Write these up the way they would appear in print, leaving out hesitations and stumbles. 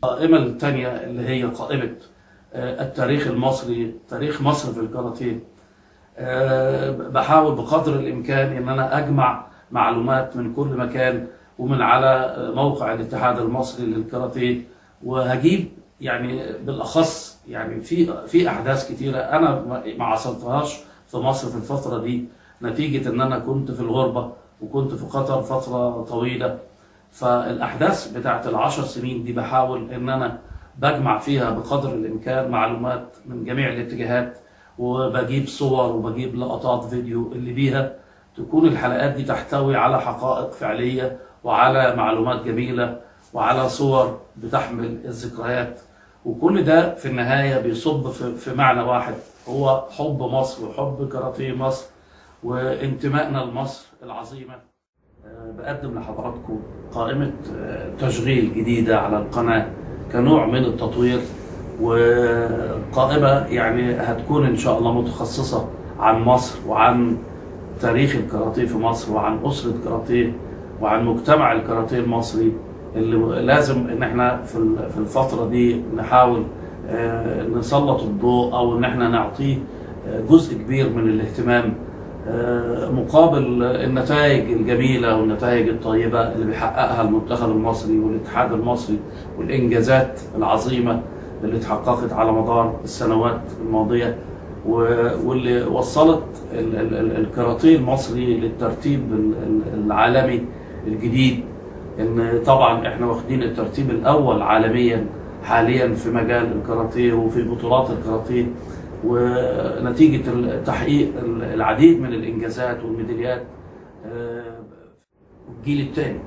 القائمة الثانية اللي هي قائمة التاريخ المصري، تاريخ مصر في الكاراتيه. بحاول بقدر الإمكان إن أنا أجمع معلومات من كل مكان ومن على موقع الاتحاد المصري للكاراتيه، وهجيب يعني بالأخص يعني في أحداث كتيرة أنا ما عاصرتهاش في مصر في الفترة دي، نتيجة إن أنا كنت في الغربة وكنت في قطر فترة طويلة. فالأحداث بتاعت ال10 سنين دي بحاول إن أنا بجمع فيها بقدر الإمكان معلومات من جميع الاتجاهات، وبجيب صور وبجيب لقطات فيديو اللي بيها تكون الحلقات دي تحتوي على حقائق فعلية وعلى معلومات جميلة وعلى صور بتحمل الذكريات. وكل ده في النهاية بيصب في معنى واحد، هو حب مصر وحب كاراتيه مصر وانتمائنا لمصر العظيمة. بقدم لحضراتكم قائمة تشغيل جديدة على القناة كنوع من التطوير، وقائمة يعني هتكون إن شاء الله متخصصة عن مصر وعن تاريخ الكاراتيه في مصر وعن أسرة كاراتيه وعن مجتمع الكاراتيه المصري، اللي لازم إن احنا في الفترة دي نحاول نسلط الضوء أو إن احنا نعطيه جزء كبير من الاهتمام، مقابل النتائج الجميلة والنتائج الطيبة اللي بيحققها المنتخب المصري والاتحاد المصري والإنجازات العظيمة اللي اتحققت على مدار السنوات الماضية، واللي وصلت الكاراتيه المصري للترتيب العالمي الجديد. ان طبعا احنا واخدين الترتيب الأول عالميا حاليا في مجال الكاراتيه وفي بطولات الكاراتيه، ونتيجة تحقيق العديد من الإنجازات والميداليات الجيل الثاني.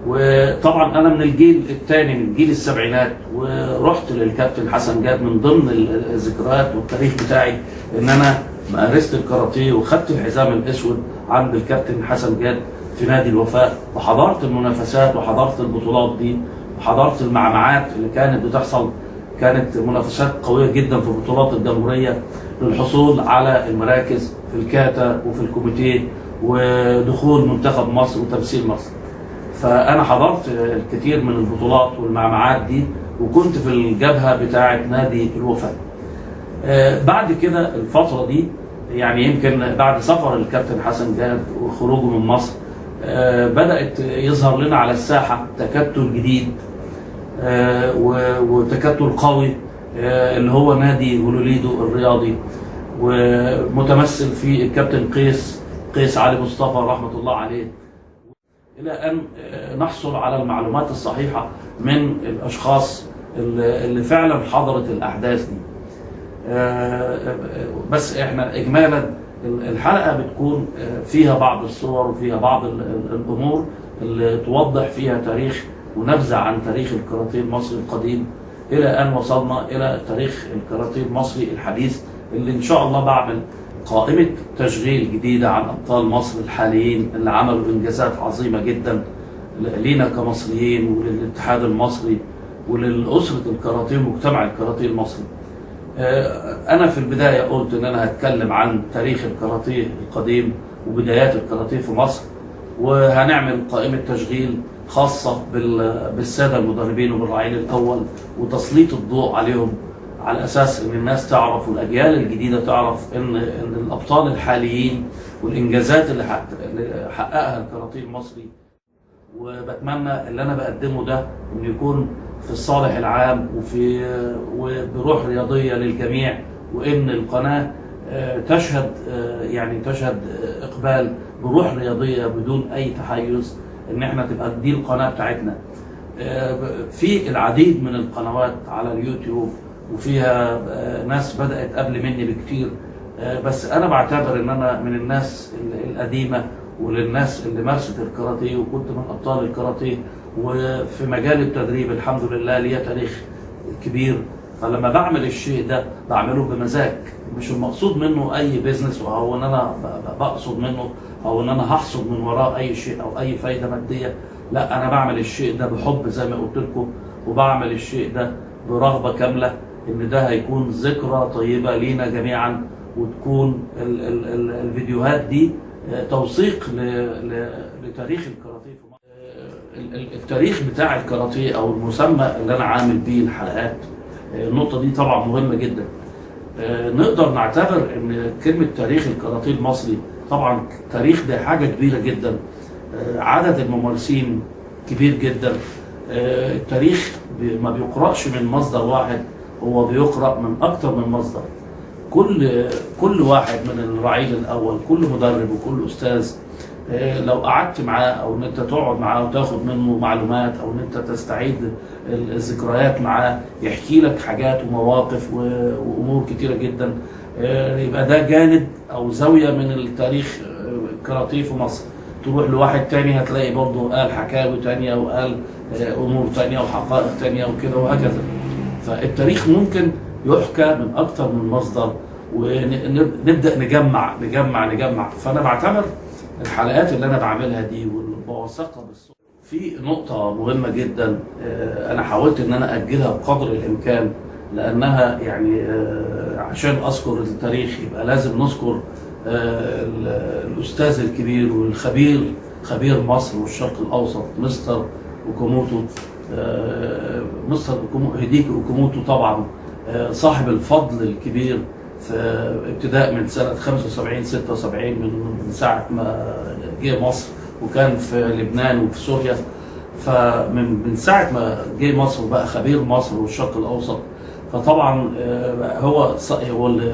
وطبعا أنا من الجيل الثاني من جيل السبعينات، ورحت للكابتن حسن جاد من ضمن الذكريات والتاريخ بتاعي إن أنا مارست الكاراتيه وخدت الحزام الأسود عند الكابتن حسن جاد في نادي الوفاء، وحضرت المنافسات وحضرت البطولات دي وحضرت المعمعات اللي كانت بتحصل. كانت منافسات قوية جدا في بطولات الجمهورية للحصول على المراكز في الكاتا وفي الكوميتيه ودخول منتخب مصر وتمثيل مصر. فأنا حضرت الكثير من البطولات والمعمعات دي وكنت في الجبهة بتاعة نادي الوفاء. بعد كده الفترة دي يعني يمكن بعد سفر الكابتن حسن جاد وخروجه من مصر بدأت يظهر لنا على الساحة تكتل جديد وتكتل قوي اللي هو نادي هولوليدو الرياضي، ومتمثل في الكابتن قيس علي مصطفى رحمة الله عليه، إلى أن نحصل على المعلومات الصحيحة من الأشخاص اللي فعلا حضرت الأحداث دي. بس احنا إجمالا الحلقة بتكون فيها بعض الصور وفيها بعض الأمور اللي توضح فيها تاريخ ونبذة عن تاريخ الكاراتيه المصري القديم، إلى أن وصلنا إلى تاريخ الكاراتيه المصري الحديث، اللي إن شاء الله بعمل قائمة تشغيل جديدة عن أبطال مصر الحاليين اللي عملوا إنجازات عظيمة جدا لينا كمصريين وللاتحاد المصري وللأسرة الكاراتيه ومجتمع الكاراتيه المصري. أنا في البداية قلت إن أنا هتكلم عن تاريخ الكاراتيه القديم وبدايات الكاراتيه في مصر، وهنعمل قائمة تشغيل خاصة بالسادة المدربين وبالرعيل الأول وتسليط الضوء عليهم، على أساس إن الناس تعرف والأجيال الجديدة تعرف إن الأبطال الحاليين والإنجازات اللي حققها الكاراتيه المصري. وبتمنى اللي أنا بقدمه ده إنه يكون في الصالح العام وبروح رياضية للجميع، وإن القناة تشهد إقبال بروح رياضية بدون أي تحيز، إن إحنا تبقى دي القناة بتاعتنا. في العديد من القنوات على اليوتيوب وفيها ناس بدأت قبل مني بكتير، بس أنا بعتبر إن أنا من الناس القديمة وللناس اللي مارست الكاراتيه وكنت من أبطال الكاراتيه، وفي مجال التدريب الحمد لله ليا تاريخ كبير. فلما بعمل الشيء ده بعمله بمزاج، مش المقصود منه أي بيزنس أو إن أنا بقصد منه أو إن أنا هحصد من وراه أي شيء أو أي فايدة مادية. لا، أنا بعمل الشيء ده بحب زي ما قلت لكم، وبعمل الشيء ده برغبة كاملة إن ده هيكون ذكرى طيبة لينا جميعا، وتكون الفيديوهات دي توثيق لتاريخ الكاراتيه في مصر. التاريخ بتاع الكاراتيه او المسمى اللي انا عامل بيه الحلقات، النقطه دي طبعا مهمه جدا. نقدر نعتبر ان كلمه تاريخ الكاراتيه المصري، طبعا تاريخ ده حاجه كبيره جدا، عدد الممارسين كبير جدا. التاريخ ما بيقرأش من مصدر واحد، هو بيقرأ من اكتر من مصدر. كل واحد من الرعيل الاول، كل مدرب وكل استاذ لو قعدت معاه او ان انت تقعد معاه وتاخد منه معلومات او ان انت تستعيد الذكريات معاه، يحكي لك حاجات ومواقف وامور كتيره جدا، يبقى ده جانب او زاويه من التاريخ الكاراتيه في مصر. تروح لواحد تاني هتلاقي برضه قال حكاوي تانيه وقال امور تانيه وحقائق تانيه وكده وهكذا. فالتاريخ ممكن يحكى من اكتر من مصدر ونبدا نجمع. فانا بعتبر الحلقات اللي انا بعملها دي وبوثقها بالصوت. في نقطه مهمه جدا انا حاولت ان انا اجلها بقدر الامكان، لانها يعني عشان اذكر التاريخ يبقى لازم نذكر الاستاذ الكبير والخبير، خبير مصر والشرق الاوسط، مستر اوكاموتو. مستر هيديكي اوكاموتو طبعا صاحب الفضل الكبير في ابتداء من سنة 75 76 من ساعة ما جه مصر وكان في لبنان وفي سوريا. فمن ساعة ما جه مصر وبقى خبير مصر والشرق الأوسط، فطبعا هو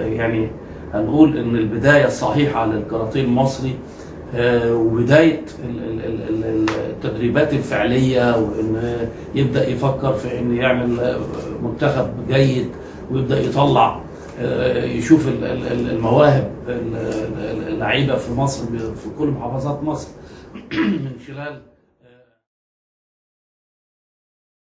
يعني هنقول إن البداية الصحيحة للكاراتيه المصري وبداية التدريبات الفعلية، وإن يبدأ يفكر في إن يعمل منتخب جيد ويبدأ يطلع يشوف المواهب اللعيبة في مصر في كل محافظات مصر من خلال